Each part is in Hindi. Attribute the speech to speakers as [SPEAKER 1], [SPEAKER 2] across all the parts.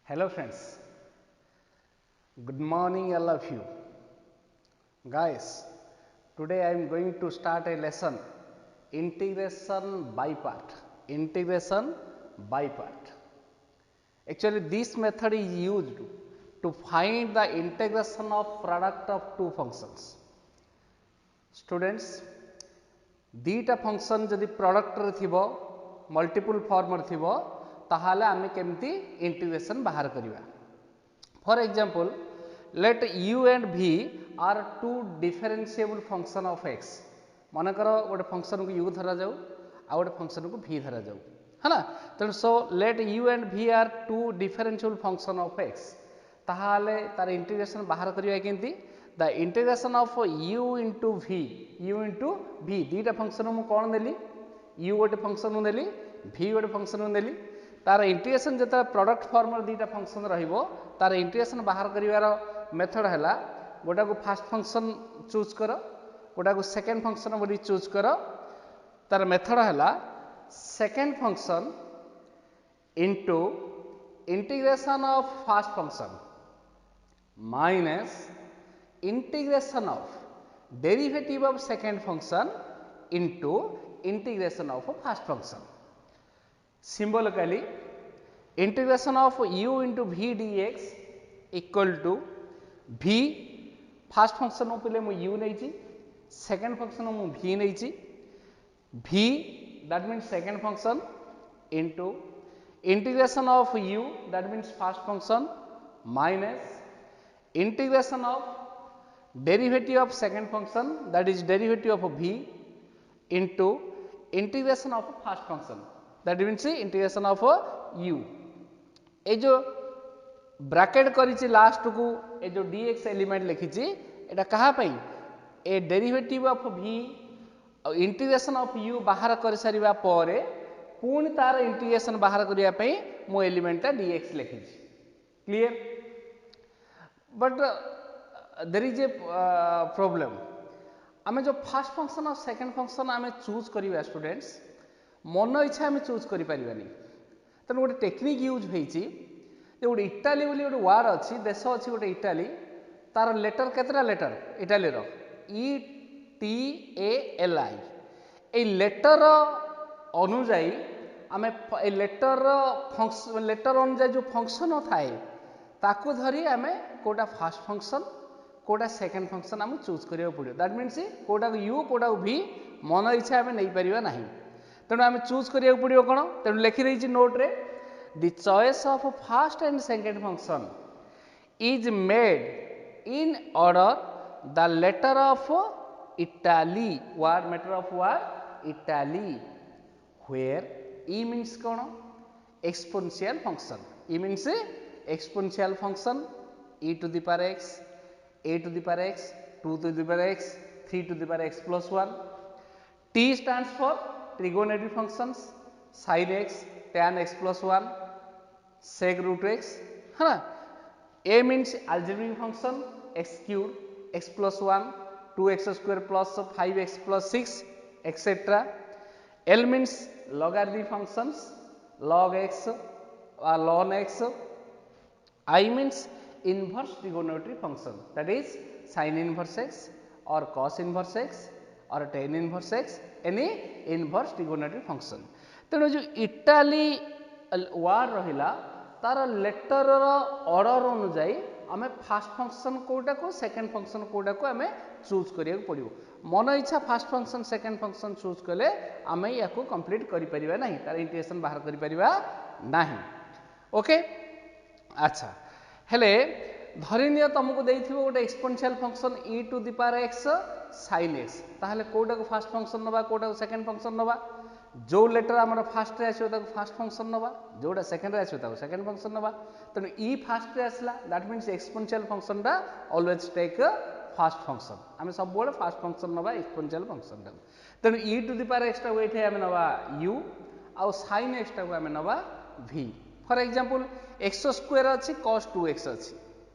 [SPEAKER 1] Hello friends, good morning all of you. Guys, today I am going to start a lesson integration by part. Integration by part. Actually this method is used to find the integration of product of two functions. Students, दीटा फंक्शन जदि प्रोडक्ट रे थिबो मल्टीपल फॉर्म रे थिबो ताहाले आमे केमती इंटीग्रेशन बाहर करिवा. For example let u and v are two differentiable function of x. मन कर गोटे फंक्शन को u धरा जाऊ आ गोटे फंक्शन को v धरा जाऊ है ना. तो so let u and v are two differentiable function of x ताहाले तार इंटीग्रेशन बाहर करिवा केमती. The integration of u into v दीटा फंक्शन मु कौन नेली u गोटे फंक्शन नेली v गोटे फंक्शन नेली तार इंटीग्रेशन जता प्रोडक्ट फॉर्म दीटा फंक्शन रहिबो तार इंटीग्रेशन बाहर करिवार मेथड हैला गोटा को फर्स्ट फंक्शन चूज करो गोटा को सेकंड फंक्शन बोली चूज करो. तार मेथड हैला second function into integration of first function minus integration of derivative of second function into integration of first function. Symbolically, integration of u into v dx equal to v first function पहले मु u नहीं ची second function मु v नहीं ची v that means second function into integration of u that means first function minus integration of derivative of second function that is derivative of v into integration of first function that means integration of u. ए जो ब्रैकेट करिछि लास्ट को ए जो dx एलिमेंट लिखिछि एटा कहा पई ए derivative of v integration of u बाहर कर सारिबा परे पुणी तार इंटीग्रेशन बाहर करिया पई मो एलिमेंट dx लिखिछि. Clear. But there is a problem. आमे जो फर्स्ट फंक्शन और सेकंड फंक्शन आमे चूज करिवा स्टूडेंट्स मन इच्छा आमे चूज करि परिबानी. तने गोटे टेक्निक यूज होईची जे गोटे इटाली बोली गोटे वर्ड अछि देश अछि गोटे इटाली तार लेटर केतरा लेटर इटाली रो E T A L I A letter अनुଯାयी आमे ए लेटर फंक्शन लेटर अनुଯାयी जो फंक्शन थाए ताकू धरी आमे कोटा फर्स्ट फंक्शन कोटा सेकंड फंक्शन आम चूज करिया पड़ियो. दैट मीन्स कोटा को u कोटा को v मन इच्छा आम नहीं परिबा नाही. तेणु आम चूज करिया पड़ियो कोन तेणु लिखि देछि नोट रे the choice of first and second function is made in order the letter of Italy word matter of word Italy where e means कोन exponential function. e means exponential function e to the power x a to the power x, 2 to the power x, 3 to the power x plus 1. T stands for trigonometric functions sin x, tan x plus 1, sec root x. है ना. A means algebraic function x cube, x plus 1, 2x square plus 5x plus 6, etc. L means logarithmic functions log x or ln x. I means inverse trigonometric function that is sin inverse x or cos inverse x or tan inverse x any inverse trigonometric function. तेणु जो इटाली वर्ड रहिला तार लेटर ऑर्डर अनुଯାयी आमे फर्स्ट फंक्शन कोटा को सेकंड फंक्शन कोटा को आमे चूज करिया पड़ियो. मन इच्छा first function second function choose कले आमे याको कंप्लीट करि परिबा नाही तार इंटीग्रेशन बाहर करि परिबा नाही. ओके. अच्छा हेले धरिनिय तुमको देइथिबो गोटे exponential function e to the power x sin x ताहले कोटा को फर्स्ट फंक्शन नबा कोटा को सेकंड फंक्शन नबा जो लेटर हमर फर्स्ट रे आछो ताको फर्स्ट फंक्शन नबा जोटा सेकंड रे आछो ताको सेकंड फंक्शन नबा. तने e फर्स्ट रे आसला दैट मींस एक्सपोनेंशियल फंक्शन दा ऑलवेज टेक फर्स्ट फंक्शन आमे सब बोले फर्स्ट फंक्शन नबा एक्सपोनेंशियल फंक्शन दा. तने e to the power x ता वेथे आमे नबा u आ sin x ता आमे नबा v. For example x square अछि cos 2x अछि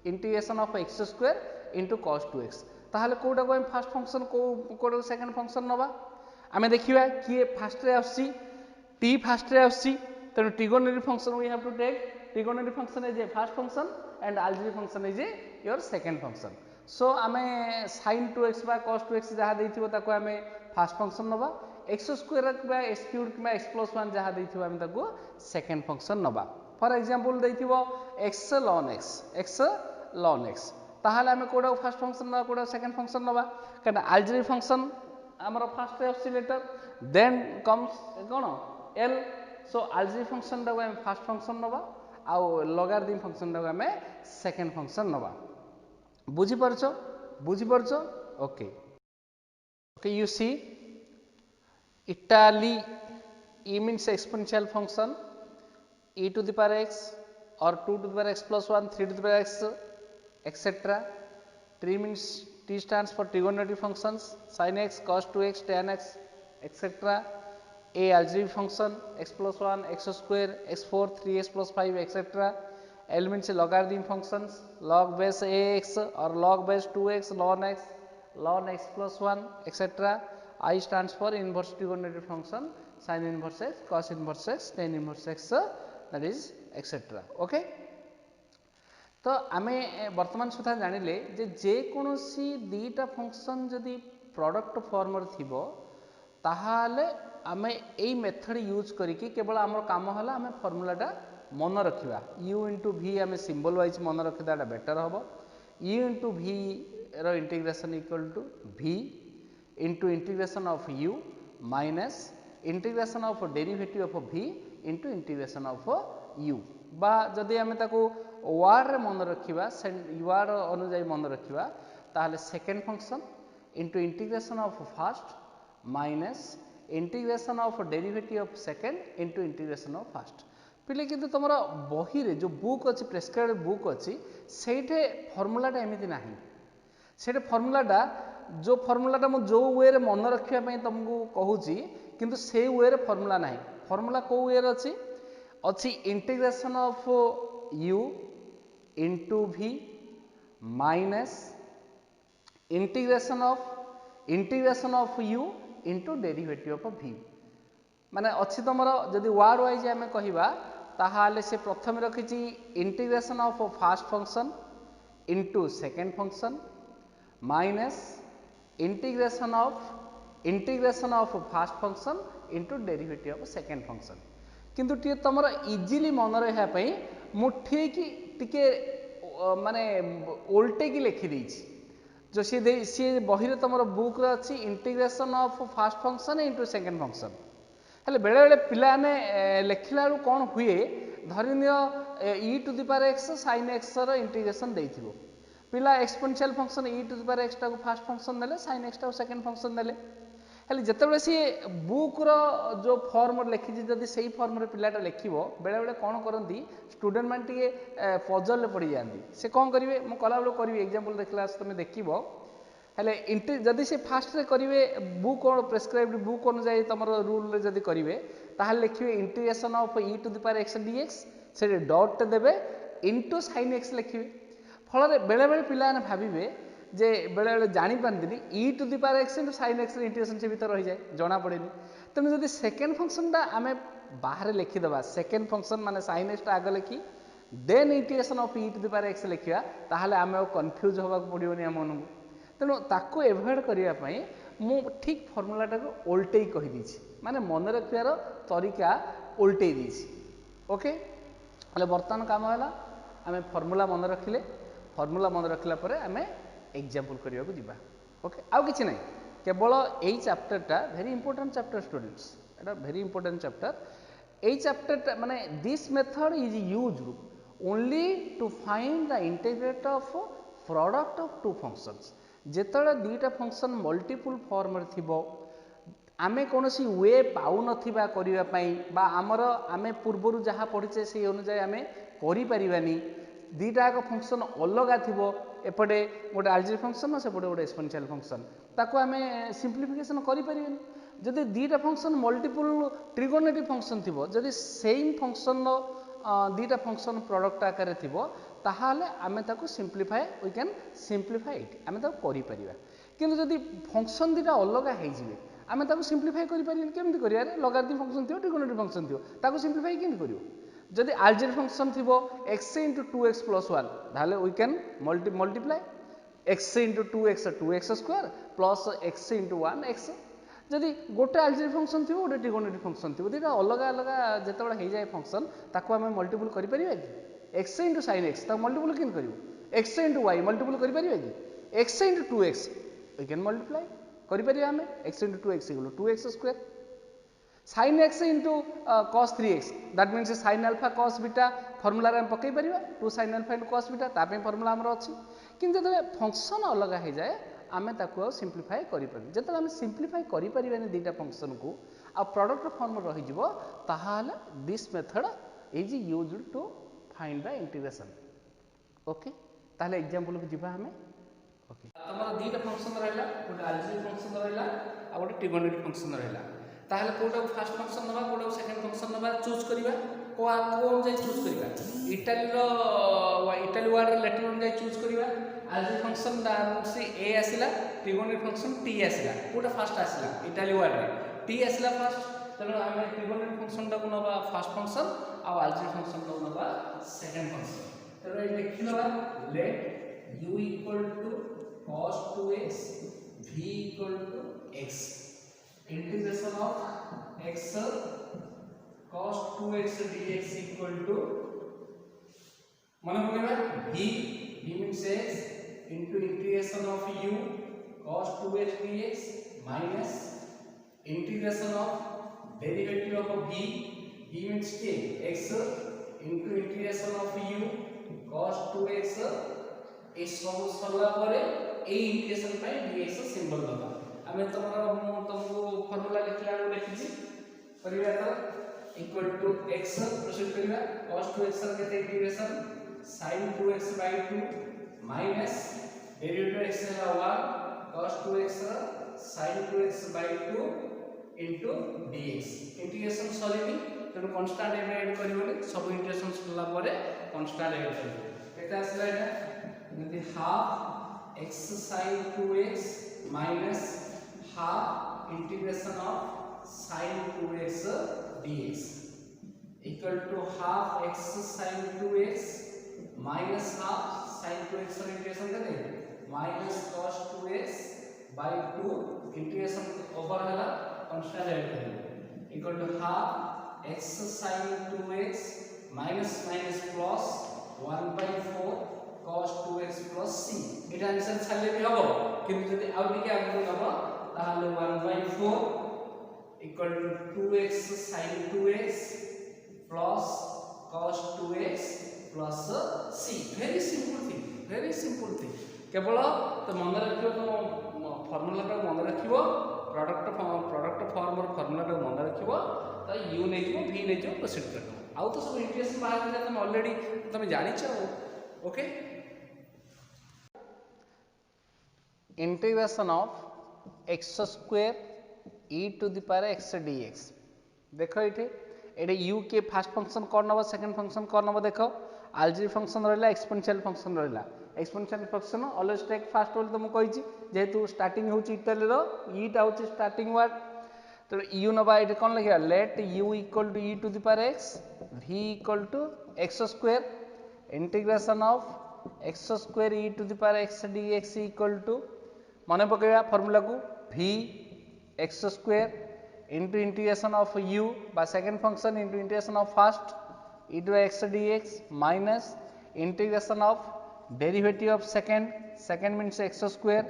[SPEAKER 1] integration of x square into cos 2x ताहले कोटा को हम फर्स्ट फंक्शन को कोटा को सेकंड फंक्शन नबा आमे देखिबा कि फर्स्ट रे आछि t फर्स्ट रे आछि तेणु trigonometric function we have to take trigonometry function is a first function and algebraic function is a your second function. So आमे sin 2x बा cos 2x जहाँ देइथिबो ताको आमे first function नबा, x square बा x cube बा x plus 1 जहाँ देइथिबो आमे ताको second function नबा. For example देइथिबो x ln x ताहाले आमे कोडा first function नबा कोडा second function नबा कना algebraic function हमर first oscillator then comes कोन l. So algebraic function दा आमे first function नबा आउ logarithm function दा आमे second function नबा. बुझी परछो okay. Okay, you see Italy e means exponential function e to the power x or 2 to the power x plus 1 3 to the power x etc. T means T stands for trigonometry functions sin x cos 2x tan x etc. A algebraic function x plus 1 x square x4 3x plus 5 etc. L means logarithm functions log base ax or log base 2x ln x plus 1 etc. I stands for inverse trigonometry function sin inverse x cos inverse x tan inverse x that is etc. Okay. तो आमे वर्तमान सुधा जानिले जे कोनोसी दीटा फंक्शन जदि प्रोडक्ट फॉर्म रे थिबो ताहाले आमे एई मेथड यूज करिकि केवल हमर काम हला आमे फार्मूलाटा मन रखिबा u into v आमे सिंबल वाइज मन रखिदाटा बेटर हबो. u into v रो integration equal to v into integration of u minus integration of derivative of v into integration of u बा जदि आमे ताको वार्ड रे मन रखिबा वार्ड अनुसार मन रखिबा ताहले second function into integration of first minus integration of derivative of second into integration of first. पिले किंतु तमरा बही रे जो बुक अछि प्रेस्क्राइब्ड बुक अछि सेठे फार्मूलाटा एमिति नाही. सेठे फार्मूलाटा जो फार्मूलाटा मु जो वे रे मन रखिया पई तुमको कहूची किंतु से वे रे फार्मूला नाही. फार्मूला को वे रे अछि integration of u into v minus integration of u into derivative of v. माने अछि तमरा जदि वर्ड वाइज आमे कहिबा ताहाले से प्रथम रखिछि integration of first function into second function minus integration of first function into derivative of second function. किंतु टी तमरा इजीली मन रहा पई मु ठीक टिके माने उल्टे की लिखि देछि जो सी बही रे तमरा बुक रे अछि integration of first function into second function हेले बेले बेले पिला ने लेखिला रो कोन हुए धरि नियो e to the power x sin x रो इंटीग्रेशन देइथिबो पिला exponential function e to the power x टा को फर्स्ट फंक्शन देले sin x टा को सेकंड फंक्शन देले हेले जतबे सी बुक रो जो फॉर्म लिखि जदि सेही फॉर्म रे पिलाटा लिखिबो बेले बेले कोन करंती स्टूडेंट मान टिके पजल ले पड़ी जांदी से कोन करिवे म कला बेले करबी एग्जांपल देखला तुमे देखिबो हेले जदि से फास्ट रे करिवे बुक और प्रेस्क्राइब्ड बुक अनुसार तमर रूल रे जदि करिवे ताहा लिखिवे integration of e to the power x dx से डॉट देबे इनटू sin x लिखिवे फल रे बेले बेले पिला ने भाबिबे जे बेले बेले जानि पारदिनी e to the power x into sin x रे इंटीग्रेशन से भीतर रहि जाय जणा पड़ेनी तने जदि सेकंड फंक्शन ता आमे बाहर लिखि दबा सेकंड फंक्शन माने sin x ता आगे लिखि then integration of e to the power x लिखिया ताहाले आमे कंफ्यूज होबा पड़ियोनी हमनकु तेणु ताको एभॉइड करिया पई मु ठीक फार्मूलाटा को उल्टेई कहि दिछि माने मन रखियार तरीका उल्टेई दिछि. ओके हले वर्तमान काम होला आमे फार्मूला मन रखिले फार्मूला मन रखला परे आमे एग्जांपल करिया को दिबा. ओके आउ किछि नै केवल एई चैप्टरटा वेरी इंपोर्टेंट चैप्टर स्टूडेंट्स एटा वेरी इंपोर्टेंट चैप्टर एई चैप्टरटा माने this method is used only to find the integrate of product of two functions जेतले दुईटा फंक्शन मल्टीपल फॉर्म रे थिबो आमे कोनोसी वे पाउ नथिबा करिवा पई बा हमर आमे पूर्वरु जहा पढिचे से अनुसार आमे करि परिबानी दुईटा का फंक्शन अलगा थिबो एपटे गोटे अलजेब्रिक फंक्शन सेपटे गोटे एक्सपोनेंशियल फंक्शन ताको आमे सिंप्लिफिकेशन करि परिबानी जदि दुईटा फंक्शन मल्टीपल ट्रिगोनोमेट्रिक फंक्शन थिबो जदि सेम फंक्शन दुईटा फंक्शन प्रोडक्ट आकार थिबो ताहाले आमे ताको simplify we can simplify it आमे ताको करि परिबा किंतु जदि फंक्शन दुईटा अलगा हे जिवे आमे ताको सिंप्लिफाई करि परिबे केमति करिया रे लॉगरिथम फंक्शन थियो ट्रिगोनोमेट्रिक फंक्शन थियो ताको सिंप्लिफाई केमति करियो जदि आलजेब्रिक फंक्शन थिबो x into 2x plus 1 ताहले we can multiply x into 2x 2x square plus x into 1 x जदि गोटे आलजेब्रिक फंक्शन थिबो गोटे ट्रिगोनोमेट्रिक फंक्शन थिबो दिटा अलग अलग जेतेबेला हे जाय फंक्शन ताको हम मल्टीपल करि परिबा कि x into sin x ता मल्टीपल किन करिवो x into y मल्टीपल करि परिबा कि x into 2x we can multiply करि परिबा हम x into 2x equal to 2x square sin x into cos 3x that means sin alpha cos beta formula रे हम पकई परिबा 2 sin alpha into cos beta ता पे फॉर्मूला हमर अछि किंतु जदि फंक्शन अलग हे जाय आमे ताको सिंपलीफाई करि परिबा जतले हम सिंपलीफाई करि परिबानी दुटा फंक्शन को आ प्रोडक्ट फॉर्म रहि जिवो ताहाले this method is used to find the integration okay ताहले एग्जांपल को जिबा हमें ओके तमरा दुटा फंक्शन रहला गोटे अलजेब्रिक फंक्शन रहला आ गोटे ट्रिगोनोमेट्रिक फंक्शन रहला ताहले कोटा फर्स्ट फंक्शन नबा कोटा सेकंड फंक्शन नबा चूज करिबा को अनुसार चूज करिबा इटाली वर्ड लेटर अनुसार चूज करिबा अलजेब्रिक फंक्शन से a आसिला ट्रिगोनोमेट्रिक फंक्शन t आसिला कोटा फर्स्ट आसिला इटाली वर्ड रे t आसिला फर्स्ट तनो हम ट्रिगोनोमेट्रिक फंक्शन टा को नबा फर्स्ट फंक्शन आ अलजेब्रिक फंक्शन टा को नबा सेकंड फंक्शन तनो ए लिखिनबा let u equal to cos 2x v equal to x integration of x cos 2x dx equal to मन पकेबा v means x into integration of u cos 2x dx minus integration of derivative of v means k x into integration of u cos 2x ए सब सरला परे a integration pi dx symbol दबा हमें तुमको फार्मूला लिखला लिखिছি परिबा त इक्वल टू x प्रोसीड करिबा cos 2x केते integration sin 2x by 2 minus derivative x है 1 cos 2x sin 2x by 2 into dx integration solving तो कांस्टेंट ऐड करिवले सब इंटीग्रेशन सरला परे कांस्टेंट ऐड करिवो केते आसला एटा यदि half x sin 2x minus half integration of sin 2x dx equal to half x sin 2x minus half sin 2x integration करते minus cos 2x by 2 integration over हला constant ऐड करेंगे equal to half x sin 2x minus minus plus 1 by 4 cos 2x plus c Etah answer छाले भी हबो किंतु जदि आउ टिके आगु नबो ताहले 1 by 4 equal to 2x sin 2x plus cos 2x plus c very simple thing केवल तो मन रखियो तो फार्मूला का मन रखियो प्रोडक्ट फॉर्म और फार्मूला का मन रखियो तो u नै जो v नै जो प्रोसीड करबो आउ तो सब इंटीग्रेशन बाहर गला तुम ऑलरेडी तुम जानि छ okay integration of x square e to the power x dx देखो ये u के फर्स्ट फंक्शन कौन नबो सेकंड फंक्शन कौन नबो देखो अलजेब्रिक फंक्शन रहला एक्सपोनेंशियल फंक्शन रहला exponential function always take first बोल तुम कहिछि जेहेतु स्टार्टिंग होछि इटाली रो e टा होछि स्टार्टिंग वर्ड तो u नबा ये कौन लिखा let u equal to e to the power x v equal to x square integration of x square e to the power x dx equal to मन पकेबा फार्मूला को v x स्क्वायर into integration of u by second function into integration of first e to x dx minus integration of derivative of second means x square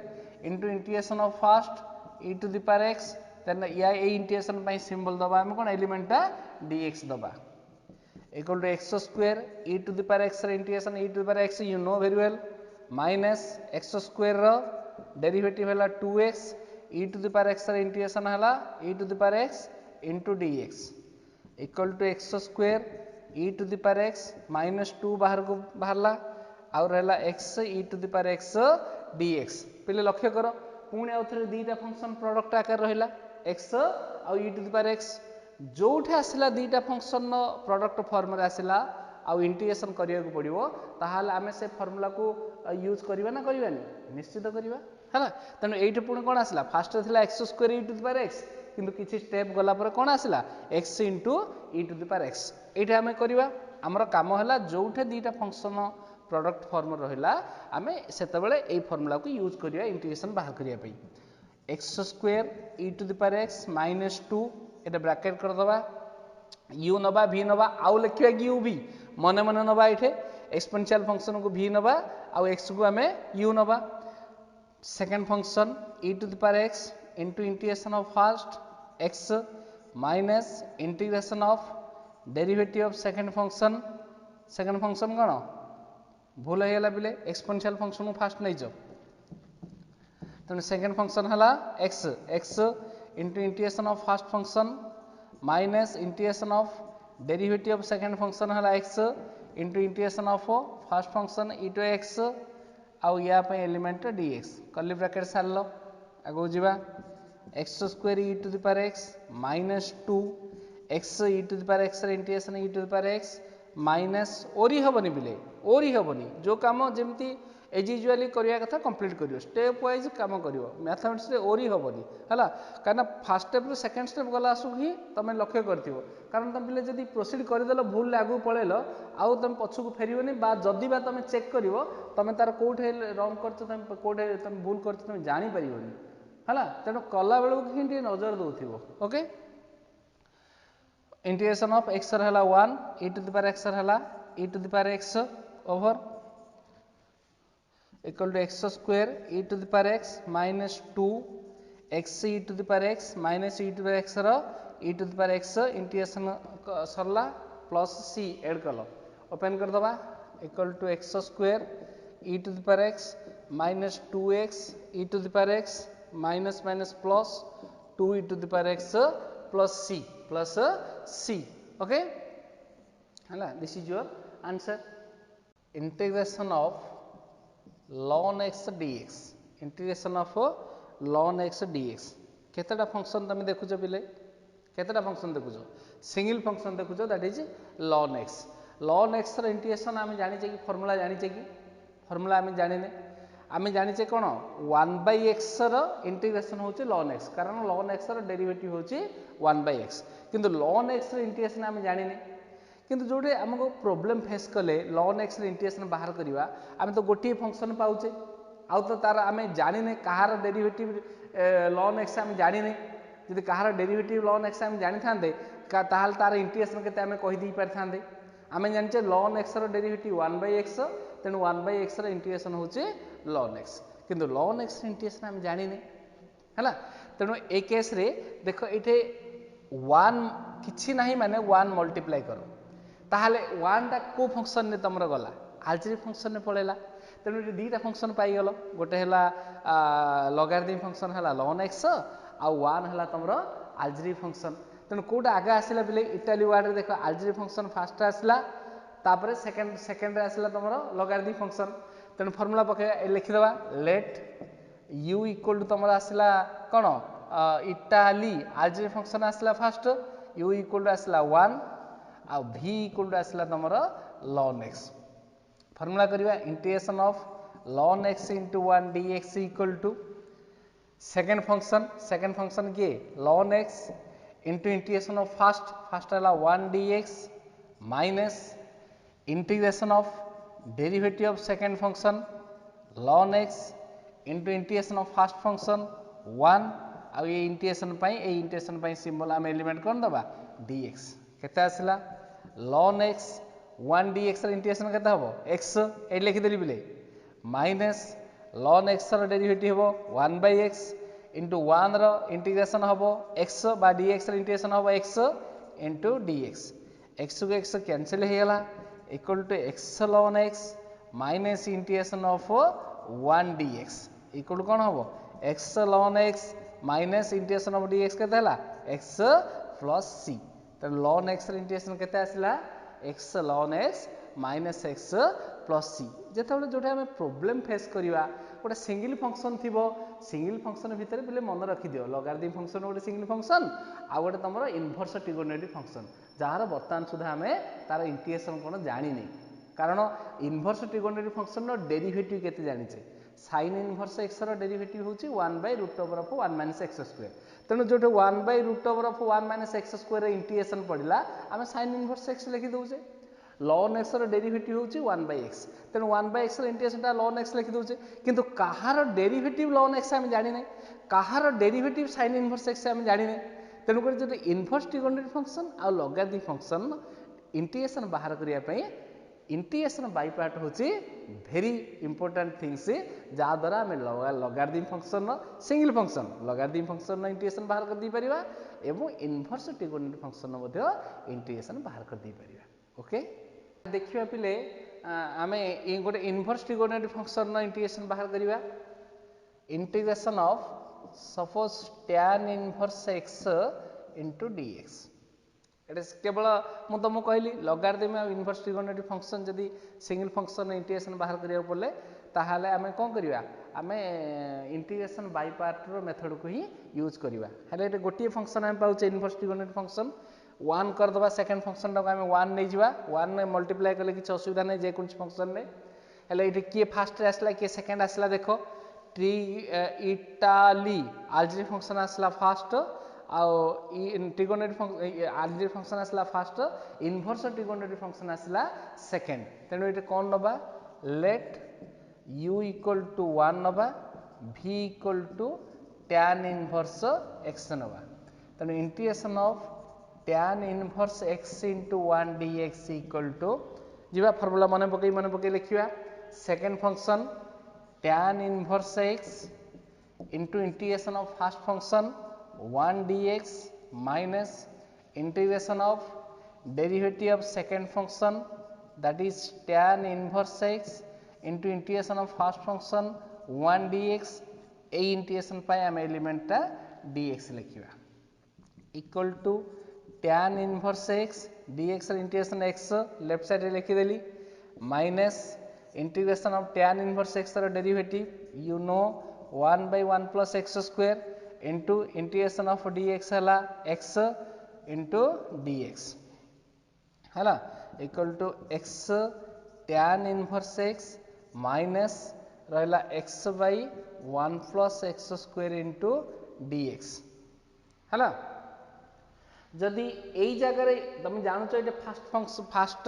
[SPEAKER 1] into integration of first e to the power x then या ए इंटीग्रेशन by symbol दबा हम कोन एलिमेंट ता dx दबा equal to x square e to the power x integration e to the power x you know very well minus x square ro derivative हला 2x e to the power x integration हला e to the power x into dx equal to x square e to the power x minus 2 बाहर को बाहरला और रहला x e to the power x dx पहले लक्ष्य करो पुणे आउथरे दीटा फंक्शन प्रोडक्ट आकार रहिला x और e to the power x जोठे आसिला दीटा फंक्शन नो प्रोडक्ट फॉर्म रे आसिला आ इंटीग्रेशन करिया को पड़िबो ताहाले आमे से फार्मूला को यूज करिबा ना करिबानी निश्चित करिबा हला तने एइटे पुणी कोन आसिला फर्स्ट थिला x square e to the power x किंतु किछि स्टेप गला पर कोन आसिला x e to the power x एइटे हमें करिबा आमर काम है जोठे दीटा फंक्शन प्रोडक्ट फॉर्म रहा आम से फर्मूला को यूज करिया इंटीग्रेशन बाहर करने x square e to the power x minus 2 ये ब्रैकेट करदे यू नवा भी नवा आउ लिखा कि यू भी मन मन नवा ये एक्सपोनेंशियल फंक्शन को भी नवा आउ एक्स को आम यू नवा second function e to the power x into integration of first x minus integration of derivative of second function कौन भूल होगा बिले एक्सपोनेंशियल फंक्शन को फास्ट नहीं जाओ तेणु सेकेंड फंक्शन है x x into integration of first function minus integration of derivative of second function है x into integration of first function e to x आउ या एलिमेंट dx कर्ली ब्रैकेट सार आगो जावा x square e to the power x minus 2 x e to the power x integration e to the power x minus ओरी हेनी बिले ओरी हेनी जो कम जमी एज यूजुआली करवा कथा कंप्लीट कर स्टेप वाइज कम कर मैथमेटिक्स ओरी हेनी है कहीं फास्ट स्टेप सेकेंड स्टेप गला आसू ही तुम लक्ष्य कर कारण तुम पे जब प्रोसीड करदेल भूल आगू पलैल आउ तुम पछक फेरनी जदि तुम चेक कर तुम तार कौटे रंग कर कौटे तुम भूल कर तुम जापर है तेणु कला बेलू ही नजर दौर ओके इंटीग्रेशन ऑफ एक्स है 1 e to the power x है e to the power x over equal to x square e to the power x minus 2 x e to the power x minus e to the x e to the power x integration सरला प्लस सी एड कल ओपन करदे equal to x square e to the power x minus 2x e to the power x minus minus plus 2 e to the power x plus c okay है this is your answer integration of ln x dx integration of ln x dx केतेटा फंक्शन तुम देखुछ पिले केतेटा फंक्शन देखुछ सिंगल फंक्शन देखुछ दैट इज ln x रो इंटीग्रेशन आम जानिचे कि फॉर्मूला जानिचे कि फॉर्मूला आम जानिने आम जानिचे कोन 1/x रो इंटीग्रेशन होची ln x कारण ln x रो डेरिवेटिव होची 1/x किंतु ln x रो इंटीग्रेशन आम जानिने किंतु जोटे आमको प्रॉब्लम फेस कले ln x रो इंटीग्रेशन बाहर करवा आम तो गोटे फंक्शन पाउचे आउ तो तार आम जानिने कहार डेरिवेटिव ln x आम जानिने जदि कहार डेरिवेटिव ln x आम जानि थांदे ताहाल तार इंटीग्रेशन केते आम कहि दी पारथांदे आम जानिचे ln x रो डेरिवेटिव 1/x तेणु 1/x रो इंटीग्रेशन होचे ln x किंतु ln x रो इंटीग्रेशन आम जानिने हैला तेणु ए केस रे देखो इथे 1 किछि नाही माने 1 मल्टीप्लाई करो ताहले 1 टा को फंक्शन ने तमरा गला आल्जेब्रिक फंक्शन ने पळेला तेणु ये दीटा फंक्शन पाई गलो गोटे हैला लॉगरिथम फंक्शन हैला ln x आ 1 हैला तमरा आल्जेब्रिक फंक्शन तेणु कोटा आगे आसिला बिले इटाली वर्ड रे देखो आल्जेब्रिक फंक्शन फास्ट आसिला तापरे सेकंड रे आसिला तमरा लॉगरिथम फंक्शन तेणु फार्मूला पके लिखि दबा लेट u इक्वल टू तमरा आसिला कोन इटाली आल्जेब्रिक फंक्शन आसिला फास्ट u इक्वल टू आसिला 1 आ v इक्वल टू आसिला तमरा ln x फॉर्मूला करिवा integration of ln x into 1 dx equal to second function के ln x into integration of first है 1 dx minus integration of derivative of second function ln x into integration of first function 1 आ ये इंटीग्रेशन पई सिंबल आम एलिमेंट कोन दबा dx केते आसिला ln x 1 dx रो इंटीग्रेशन केते हबो x ए लिखि देली बिले माइनस ln x रो डेरिवेटिव हबो 1/x into 1 रो इंटीग्रेशन हबो x बा dx रो इंटीग्रेशन हबो x into dx x को x कैंसिल हे गेला equal to x ln x minus integration of 1 dx equal कोन हबो x ln x minus integration of dx केते हला x प्लस c त ln x रो इंटीग्रेशन केते आसिला x ln x minus x plus c जेतेबेले जोटा हम प्रॉब्लम फेस करिवा गोटे सिंगल फंक्शन थिबो सिंगल फंक्शन भितर बिले मन रखि दियो लॉगरिथम फंक्शन गोटे सिंगल फंक्शन आ गोटे तमरो इनवर्स ट्रिगोनोमेट्रिक फंक्शन जार वर्तमान सुधा हमें तार इंटीग्रेशन कोन जानि नै कारण इनवर्स ट्रिगोनोमेट्रिक फंक्शन रो डेरिवेटिव केते जानिचे sin इनवर्स x रो डेरिवेटिव होची 1/√1 - x² तेणु जो 1/√1 - x² इंटीग्रेशन पड़िला आम sin इनवर्स x लिखि दउचे ln x ର ଡେରିଭେଟିଭ ହେଉଛି 1/x ତେଣୁ 1/x ର ଇଣ୍ଟିଗ୍ରେସନଟା ln x ଲେଖି ଦେଉଛେ କିନ୍ତୁ କାହାର ଡେରିଭେଟିଭ ln x ଆମେ ଜାଣିନେ କାହାର ଡେରିଭେଟିଭ sin inverse x ଆମେ ଜାଣିନେ ତେଣୁକରି ଯଦି ଇନଭର୍ସ ଟ୍ରିଗୋନୋମେଟ୍ରିକ୍ ଫଙ୍କସନ୍ ଆଉ ଲଗାରିଦମିକ୍ ଫଙ୍କସନ୍ ଇଣ୍ଟିଗ୍ରେସନ ବାହାର କରିବା ପାଇଁ इंटीग्रेशन बाय पार्ट होची वेरी इंपोर्टेंट थिंग्स जहाँद्वारा आम logarithmic function single function logarithmic function integration बाहर कर दी परिबा एवं इनवर्स ट्रिगोनोमेट्रिक फंक्शन मध्य इंटीग्रेशन बाहर कर दी परिबा ओके देखिबा पिले आमे गोटे इनवर्स ट्रिगोनोमेट्रिक फंक्शन इंटीग्रेशन बाहर करिबा integration of suppose tan inverse x into dx केवल मु तुमको कहली लगारिदमिक और इनवर्स ट्रिगोनोमेट्रिक फंक्शन जदि सिंगल फंक्शन इंटीग्रेशन बाहर करिया पड़ले ताहाले आमे कोन करिया आमे इंटीग्रेशन बाय पार्ट रो मेथड को ही यूज करिवा हेले एटे गोटिए फंक्शन आमे पाउचे इनवर्स ट्रिगोनोमेट्रिक फंक्शन 1 कर दबा सेकंड फंक्शन टा आमे 1 नै जिवा 1 ने मल्टीप्लाई करले किछ असुविधा नै जे कोन फंक्शन ने हेले एटे के फर्स्ट रे आसला के सेकंड आसला देखो ट्री इटाली अलजेब्रिक फंक्शन आसला फर्स्ट आउ ट्रिगोनोमेट्रिक अलजेब्रिक फंक्शन आसला फर्स्ट इनवर्स ट्रिगोनोमेट्रिक फंक्शन आसला सेकंड तेणु ये कौन नबा लेट u इक्वल टू 1 नबा v equal to tan inverse x नबा तेणु integration of tan inverse x into 1 dx equal to जीवा फार्मूला मन पकई लिखिबा second function tan inverse x into integration of first function 1 dx minus integration of derivative of second function that is tan inverse x into integration of first function 1 dx a integration पाए हम एलिमेंट टा dx लिखिबा equal to tan inverse x dx र integration x लेफ्ट साइड रे लिखि देली minus integration of tan inverse x raw derivative you know 1 by 1 plus x square into integration of dx हला x into dx हला equal to x tan inverse x minus रहला x by 1 plus x square into dx हला जदि एई जगह रे तुम जानो छ एटा first function first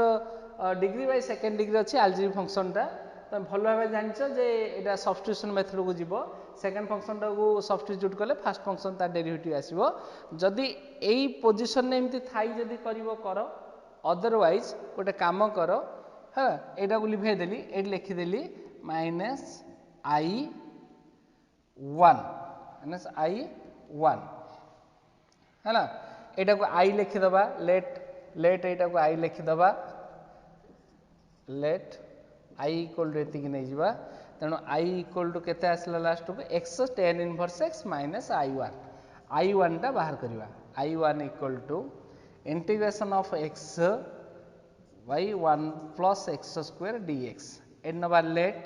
[SPEAKER 1] degree by second degree अछि अलजेब्रिक फंक्शन टा तुम भलो भाबे जानिछ जे एटा सब्स्टिट्यूशन मेथड को जीवो सेकंड फंक्शन टा को सब्स्टिट्यूट करले फर्स्ट फंक्शन ता डेरिवेटिव आसीबो जदि एई पोजीशन ने एमती थाई जदि करिवो करो अदरवाइज गोटे काम करो हा एटा को लिखै देली एट लिखि देली माइनस i1 हैला एटा को i लिखि दबा लेट एटा को i लिखि दबा लेट i इक्वल टू एति कि नै जिबा तेणु i इक्वल टू केते आसला लास्ट को x tan inverse x minus i1 टा बाहर करिवा i1 equal to integration of x by 1 plus x square dx एन नबा लेट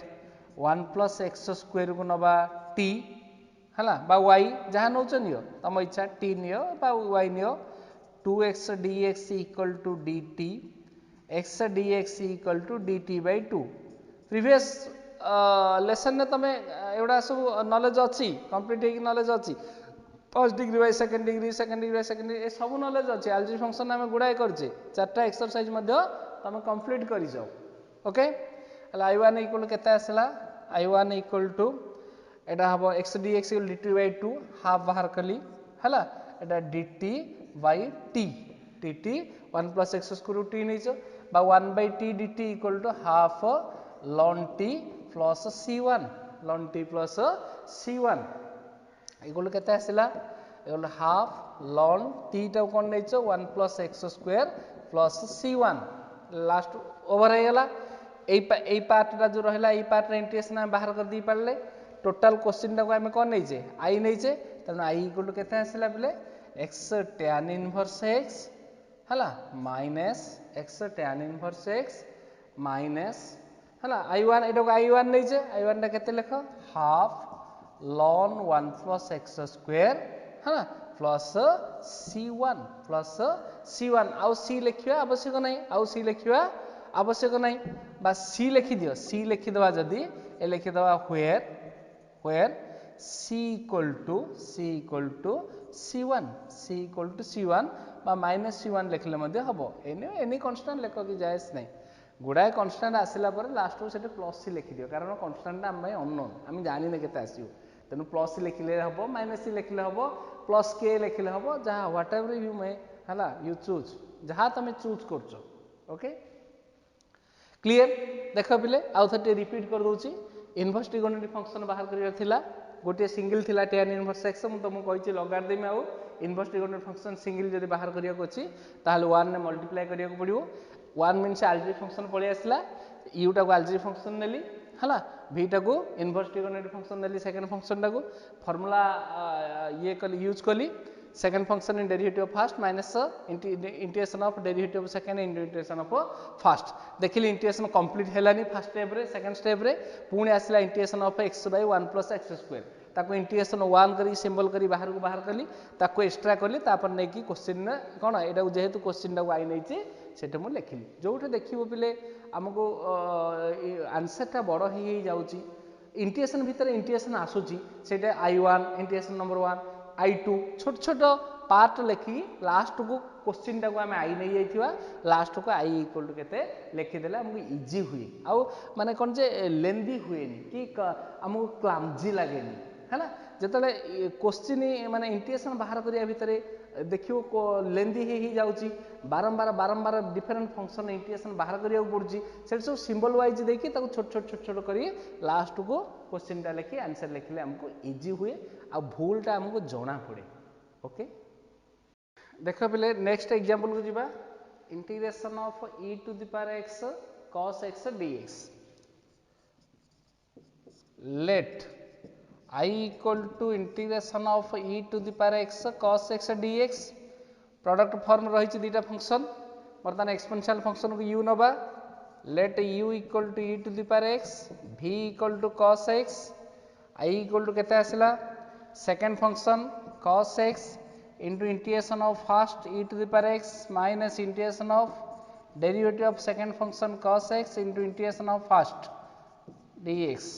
[SPEAKER 1] 1 plus x square को नबा t हला बा y जहां नौच नियो तम इच्छा t नियो बा y neo 2x dx equal to dt x dx equal to dt by 2 previous lesson ने तमे एवडा सब नॉलेज अछि कंप्लीट हे नॉलेज अछि first degree by second degree by second degree ए सब नॉलेज अछि अलजेब्रिक फंक्शन हम गुडाय करछे चारटा एक्सरसाइज मध्ये तमे कंप्लीट करि जाओ ओके हला i1 इक्वल केते आसला i1 इक्वल टू एटा हबो x dx equal dt by 2 half बाहर कली हला एटा dt by t dt 1 plus x square t nacho बा 1 by t dt equal to half ln t plus c1 equal केते आसला इक्वल हाफ ln t टा कोन नैचो 1 plus x square plus c1 last over हे गेला एई पार्ट टा जो रहला एई पार्ट रे इंटीग्रेशन हम बाहर कर दी पड़ले टोटल क्वेश्चन टा को हम कोन नैचे i नैचे तनो i इक्वल केते आसला बले x tan इनवर्स x हला minus x tan inverse x minus हला i1 एटा को i1 नैचे i1 टा केते लेखो half ln 1 plus x square हला प्लस c1 आउ c लिखिबा आवश्यक नै आउ c लिखिबा आवश्यक नै बा c लिखि दियो c लिखि दवा जदी ए लिखि दवा where c equal to c1 बा -c1 लिखले मध्य हबो एनी कांस्टेंट लेख कि जायस नहीं गुड़ाए कांस्टेंट आसिला पर लास्ट को सेटे प्लस सी लिखि दियो कारण कांस्टेंट आम अननोन आम जानि ने केते आसीयो तेनु प्लस सी लिखले हबो -c लिखले हबो प्लस k लिखले हबो जहा व्हाट एवर यू मे हला यू चूज जहा तमे चूज करछो ओके क्लियर देख पिले आउ थटे रिपीट कर दोची इनवर्स ट्रिगोनोमेट्रिक फंक्शन बाहर करिया थिला गोटे सिंगल थिला tan इनवर्स x मु तुमको कहिछि लगा देमी आउ इनवर्स ट्रिगोनोमेट्रिक फंक्शन सिंगल जदि बाहर करिया को अछि ताहाले 1 ने मल्टीप्लाई करिया को पड़िबो 1 मीन्स अलजेब्रिक फंक्शन पळे आसला u टा को अलजेब्रिक फंक्शन नेली हला v टा को इनवर्स ट्रिगोनोमेट्रिक फंक्शन नेली सेकंड फंक्शन टा को फार्मूला ये कली यूज कली second function in derivative of first minus integration of derivative of second into integration of first देखिली इंटीग्रेशन कंप्लीट हेलानी फर्स्ट स्टेप रे सेकंड स्टेप रे पुणी आसला integration of x by 1 plus x square ताको इंटीग्रेशन 1 करी सिंबल करी बाहर कली ताको एक्स्ट्रा कली तापर नै कि क्वेश्चन कोन एटा जेहेतु क्वेश्चन टा आई नै छि सेटा मु लिखिली जोठे देखिबो पिले हमको आंसर टा बड़ ही जाउची इंटीग्रेशन भीतर इंटीग्रेशन आसुची सेटा i1 इंटीग्रेशन नंबर 1 i2 छोट छोट पार्ट लिखी लास्ट को क्वेश्चन टा को आम आई नहीं जाइथिबा लास्ट को i इक्वल टू केते लिखि देला हमको इजी हुए आउ माने कोन जे लेंदी हुएनी कि हमको क्लमजी लागेनी है ना जेतले क्वेश्चन माने इंटीग्रेशन बाहर करिया भितरे देखियो को लेंदी ही जाउची बारंबार डिफरेंट फंक्शन इंटीग्रेशन बाहर करिया पड़ुची से सब सिंबल वाइज देखि ताको छोट छोट करी लास्ट को क्वेश्चन टा लिखि आंसर लिखले हमको इजी हुए आ भूल टा हमको जଣା पड़े ओके देख पिले नेक्स्ट एग्जांपल को जीवा integration of e to the power x cos x dx let I equal to integration of e to the power x cos x dx product form रही दीटा फंक्शन बर्तमान एक्सपोनेंशियल फंक्शन को u नबा let u equal to e to the power x v equal to cos x I equal to केते आसिला second function cos x into integration of first e to the power x minus integration of derivative of second function cos x into integration of first dx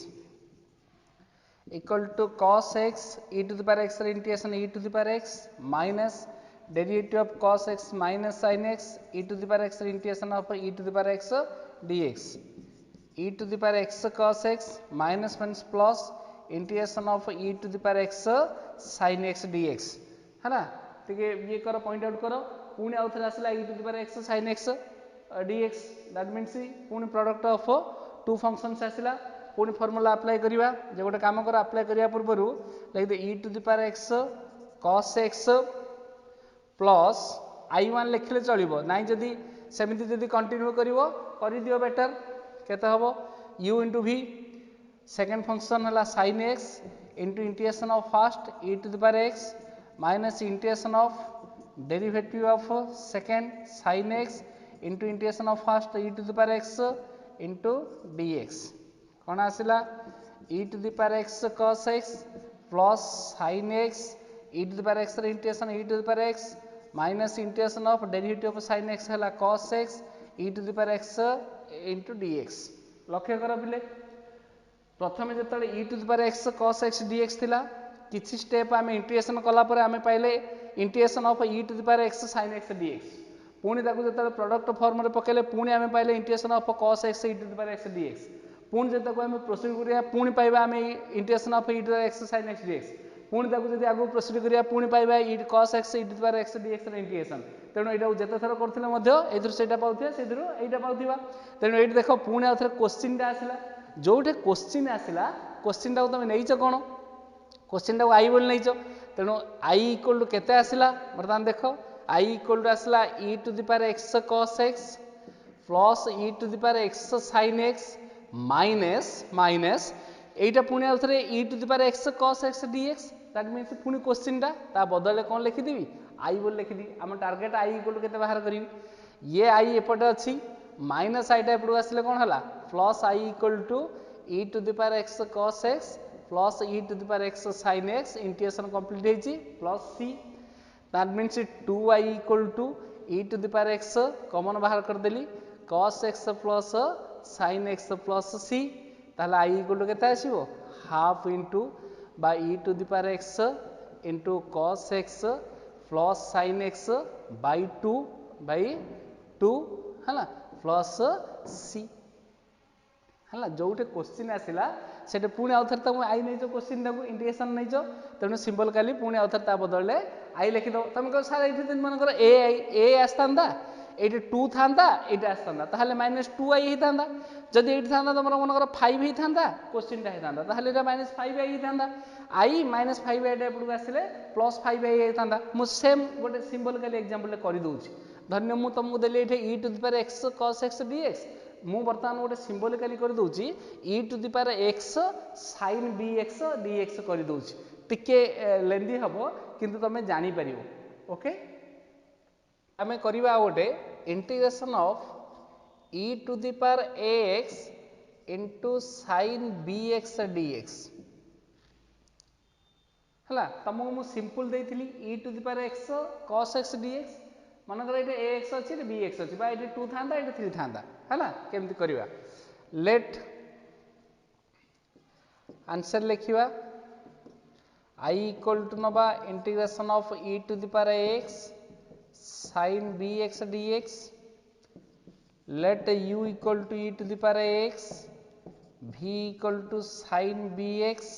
[SPEAKER 1] equal to cos x e to the power x integration e to the power x minus derivative of cos x minus sin x e to the power x integration of e to the power x dx e to the power x cos x minus means plus integration of e to the power x sin x dx है ना टिके ये करो पॉइंट आउट करो पुणी आउ थरे आसला e to the power x sin x dx that means पुणी प्रोडक्ट ऑफ टू फंक्शंस आसला पुणी फार्मूला अप्लाई करिवा जे गोटे काम करो अप्लाई करिया पूर्वरु like the e to the power x cos x plus i1 लिखले चलिबो नाइ जदी सेमिति जदी कंटिन्यू करिवो करि दियो बेटर केते हबो u into v second function हला sin x into integration of first e to the power x minus integration of derivative of second sin x into integration of first e to the power x into dx कौन आसिला e to the power x cos x plus sin x e to the power x integration e to the power x minus integration of derivative of sin x हला cos x e to the power x into dx लक्ष्य कर पिले प्रथम जेतले e to the power x cos x dx थिला किछि स्टेप आमे इंटीग्रेशन कला पर आमे पाइले integration of e to the power x sin x dx पुणी ताकू जेतले प्रोडक्ट फॉर्म रे पकेले पुणी आमे पाइले integration of cos x e to the power x dx पुणी जेतको आमे प्रोसीड करिया पुणी पाइबा आमे integration of e to the power x sin x dx पुणी ताकू जदी आगु प्रोसीड करिया पुणी पाइबा e cos x e to the power x dx रे इंटीग्रेशन तेनो एटा जेते थर करथिले मध्य एथुर सेटा पाउथिया सेथुर एटा पाउथिबा तेनो एट देखो पुणी आथरे क्वेश्चन टा आसिला जोठे क्वेश्चन आसिला क्वेश्चन टा तमे नैचो कोन क्वेश्चन टा आई बोल नहीं तेणु आई इक्वल टू केते आसिला बर्तमान देख आई इक्वल टू आसिला e to the power x cos x plus e to the power x sin x minus एटा पुणी आउथरे e to the power x cos x dx that means पुणी क्वेश्चन ता बदले कोन लिखि देबी आई बोल लिखि दी हम टारगेट आई इक्वल टू केते बाहर करिवि ये आई एपटे अछि माइनस आईटा एपटू आसिले कोन हला plus I equal to e to the power x cos x plus e to the power x sin x integration complete ହେଇची plus c that means 2y equal to e to the power x common बाहर कर देली cos x plus sin x plus c ताला i equal to केते आसीबो half into by e to the power x into cos x plus sine x by two है प्लस सी है जोटे क्वेश्चन आसला से पुणी आउ थे तुम आई नहीं क्वेश्चन टाक इंटीग्रेशन नहीं तेणु सिंबल काली पुणी आउ थे बदल आई लिखिद तुम कह सार ये मनकर ए आसता ये टू था ये आसता -2 आई होता जदि ये था तुम मनकर 5 होता क्वेश्चन होता है -5 आई होता आई -5 आई एपटू आसिले +5 आई होता मुझे सेम गोटे सिंबल काली एग्जांपल करदे धन्य मुझे तुमको देली e to the power x cos x dx मु बर्तमान गोटे सिंबलिकली कर दूची e to the power x sin bx dx कर दूची टिके लेंदी हबो किंतु तमे जानि परिबो ओके आमे करबा गोटे integration of e to the power ax into sin bx dx हला तुमको मु सिंपल देइथिली e to the power x cos x dx मनकर ये ax अच्छी bx अच्छी ये 2 था ये 3 था है केमती करवा लेट आंसर लिखा I इक्वल टू नवा integration of e to the power x sin bx dx let u equal to e to the power x v equal to sin bx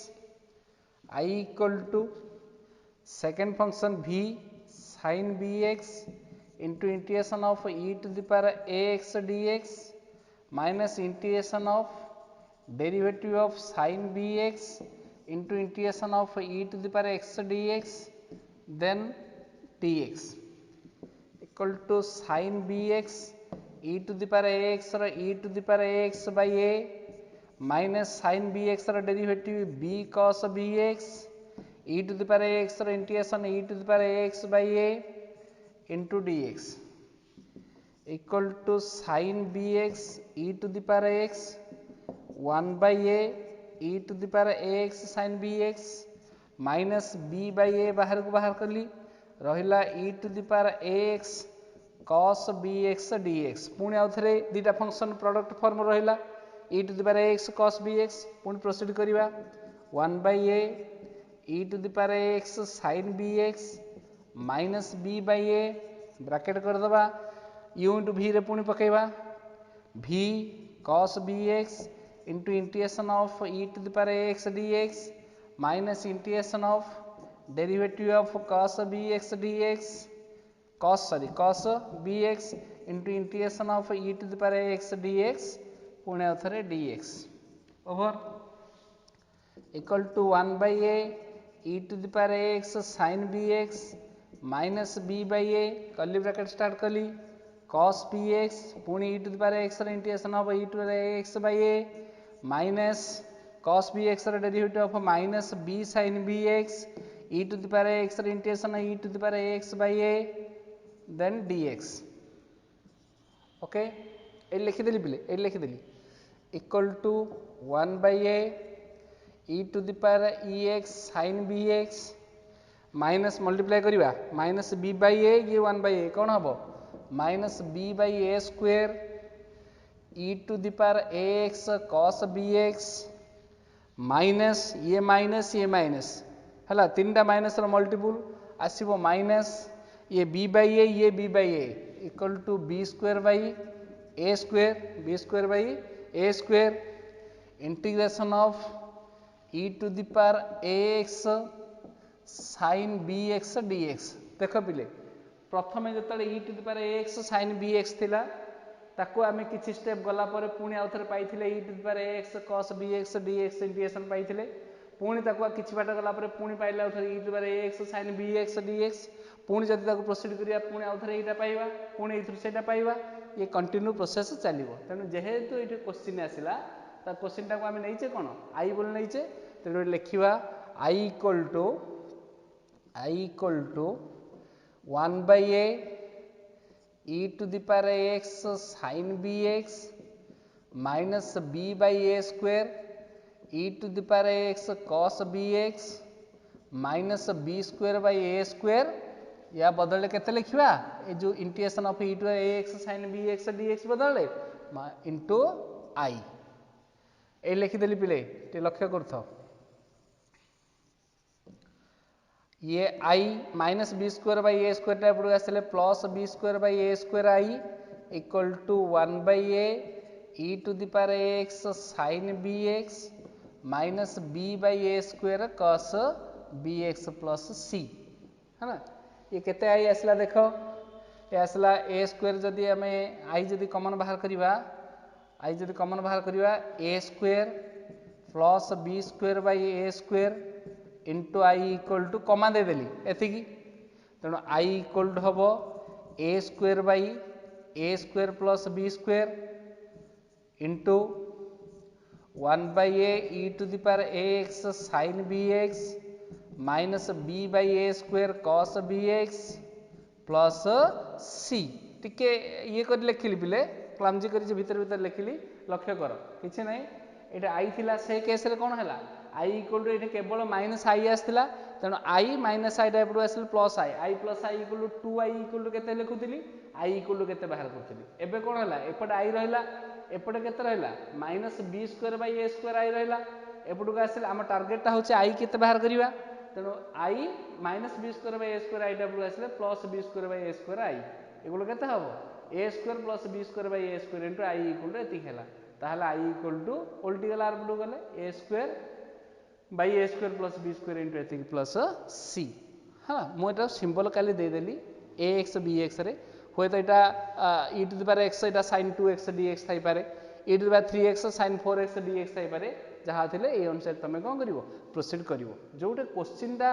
[SPEAKER 1] I equal to second function v sin bx into integration of e to the power ax dx minus integration of derivative of sin bx into integration of e to the power x dx then dx equal to sin bx e to the power ax or e to the power ax by a minus sin bx or derivative b cos bx e to the power ax or integration e to the power ax by a into dx equal to sin bx e to the power x 1 by a e to the power ax sin bx minus b by a बाहर को बाहर कर ली रहिला e to the power ax cos bx dx पुणी आउ थे दीटा फंक्शन प्रोडक्ट फॉर्म रहिला e to the power ax cos bx पुणी proceed करिवा 1 by a e to the power ax sin bx minus b by a bracket करदे यू इंटू भी पुणी पकेबा भी cos b x into integration of e to the power x d x minus integration of derivative of cos b x d x cos b x into integration of e to the power x d x पुणी आउ थे d x over equal to 1 by a e to the power x sine b x minus b by a curly bracket start curly cos bx पुणी e to the power x integration of e to the x by a minus cos bx derivative of minus b sin bx e to the power x integration e to the power x by a then dx okay ए लिखि देली पिले ए लिखि देली equal to 1 by a e to the power ex sin bx minus multiply करिवा माइनस बी बाई ए ये 1 बाई ए कौन हम minus b by a square e to the power a x cos b x minus ये माइनस है तीन टा माइनस मल्टीपुल आसो माइनस ये b by a equal to b square by a square integration of e to the power a x sin bx dx देख पिले प्रथम जो e to the power ax sin bx थिला ताको आमे किछि स्टेप गला पर पुणी आउ थरे पाइथिले e to the power ax cos bx dx integration पाइथिले पुणी ताको किछि बाट गला पर पुणी पाइले आउ थरे e to the power ax sin bx dx पुणी जदि ताको प्रोसीड करिया पुणी आउ थरे एटा पाइबा पुणी एथु सेटा पाइबा ये कंटिन्यू प्रोसेस चलिबो तेनु जेहेतु एठी क्वेश्चन आसिला ता क्वेश्चन टाको आमे नैचे कोन i बोल नैचे तेनु लिखिबा i equal to 1 by a e to the power x sin bx minus b by a square e to the power x cos bx minus b square by a square या बदले केते लिखिबा ए जो integration of e to ax sin bx dx बदले इनटू i ए लिखि देली पिले ते लक्ष्य करथो ये I minus b square by a square एपटू आसले plus b square by a square I equal to 1 by a e to the power x sine b x minus b by a square cos b x plus c है ना। ये केते आई आसला देख ये आसला ए स्क्वायर जदि आम आई जदि कमन बाहर करवा आई जदि कमन बाहर करवा a square plus b square by a square into I equal to कमा देदेली एतिकी तेणु आई इक्वल टू हम a square by a square plus b square into 1 by a e to the power a x sine b x minus b by a square cos b x plus c टिके ये कर लिखिली पिले क्लामजी कर भीतर भीतर लिखिली लक्ष्य कर किसी ना ये आई थिला से केस रे कौन है आई इक्वल टू ये केवल माइनस आई आसला तेणु आई माइनस आई एपटू आस plus I plus I equal to 2 I equal to केते लिखुली आई इक्वल टू केते बाहर करूली एबे कौन है एपटे आई रहा एपटे केते रहा minus b square by a square I रहा एपटू आसले आम टार्गेटा हूँ आई केते बाहर करवा तेणु I minus b square by a square I एपटू आसले plus b square by a square I एगुलो केते हम a square plus b square by a square into I equal to एतिक है ताहले आई इक्वल टू उल्टी गला आरपटू गले a square by a square plus b square into एतिक प्लस सी हाँ मुझे सिंबल काली देदेली ए एक्स बी एक्स रे हे तो यहाँ e to the power x यहाँ साइन 2x dx थी पारे e to the power 3x sine 4x dx थी पारे जहाँ थे ये अनुसार तुम कौन कर प्रोसीड कर जोटे क्वेश्चनटा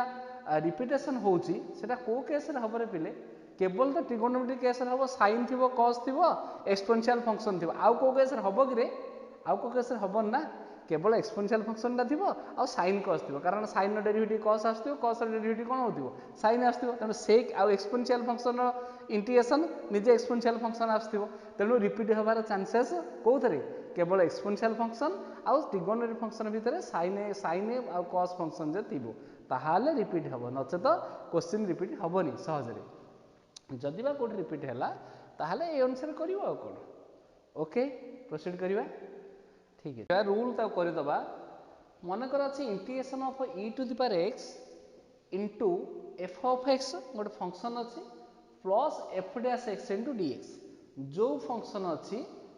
[SPEAKER 1] रिपीटेशन होची सेटा को केस हम पिले केवल तो ट्रिगोनोमेट्रिक केस हम साइन थी कस थी एक्सपोनेंशियल फंक्शन थी आउ को केस हम कि आउ को केस हम ना केवल एक्सपोनेंशियल फंक्शनटा थी आ साइन कस थी कारण साइन डेरिवेटिव कस आसो कस डेरिवेटिव कौन हो साइन आसो तेणु से आउ एक्सपोनेंशियल फंक्शन इंटीग्रेशन निजे एक्सपोनेंशियल फंक्शन आसो तेणु रिपीट होबार चांसेस कौन केवल एक्सपोनेंशियल फंक्शन आउ ट्रिगोनोमेट्रिक फंक्शन भितर साइन साइन आउ कस फंक्शन जो थी ताहले रिपीट हम नचेत क्वेश्चन रिपीट हेनी सहजरे जदि बा कोड रिपीट है ताहले ए अनुसार करिवो आ कोन ओके प्रोसीड करिवा ठीक है रूल तो करदे मन कर integration of e to the power x into f of x गोटे फंक्शन अच्छी plus f dash x into dx जो फंक्शन अच्छी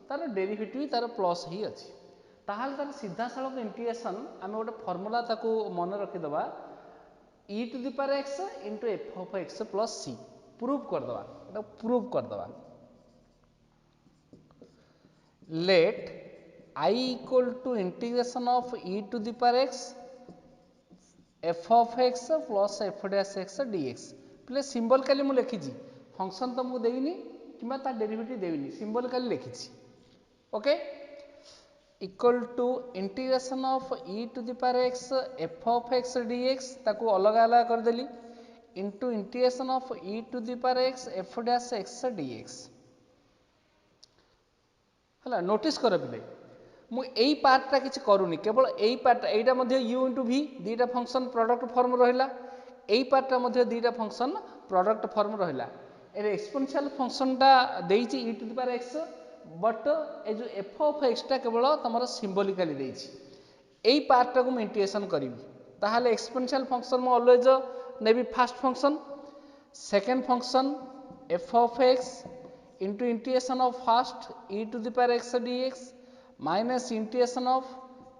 [SPEAKER 1] तार डेरिवेटिव तार प्लस ही अच्छी ताहले तार सीधा सड़क इंटीग्रेशन आम गोटे फर्मूला ताको मन रखीदे e to the power x into f of x plus c proof करदे प्रूफ करदे let I equal to integration of e to the power x f of x plus f dash x dx प्ले सिंबल काली मु लिखी फंक्शन तो मुझे देनी कि डेरिवेटिव देनी सिंबल काली लिखी okay equal to integration of e to the power x f of x dx ताको अलग अलग करदेली into integration of e to the power x f dash x dx है नोटिस कर पिले मुझे पार्टा किसी करूनी केवल यही पार्टा यहाँ यू इंटू भी दीटा फंक्शन प्रोडक्ट फॉर्म रहा यही पार्टा दीटा फंक्शन प्रोडक्ट फॉर्म रहा एक्सपोनेंशियल फंक्शनटा देती e to the power x but ए जो एफ ऑफ एक्सटा केवल तुम सिंबलिकाली देती यही पार्टा को इंटीग्रेशन करी ताहले एक्सपोनेंशियल फंक्शन मु ऑलवेज नेबी first function second function f of x into integration of first e to the power x dx minus integration of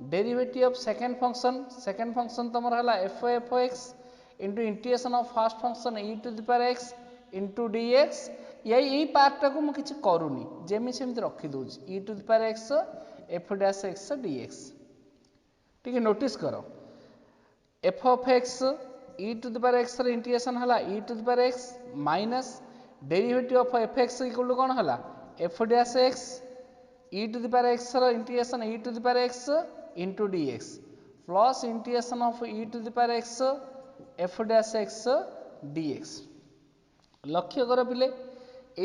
[SPEAKER 1] derivative of second function तुम है f f x into integration of first function e to the power x into dx यही पार्टा को मुझे करूनी जेमी सेमती रखीदे e to the power x f dash x dx ठीक है नोटिस कर f of x e to the power x integration है e to the power x minus derivative of f x equal to कौन है f dash x e to the power x integration e to the power x into dx plus integration of e to the power x f dash x dx लक्ष्य कर पिले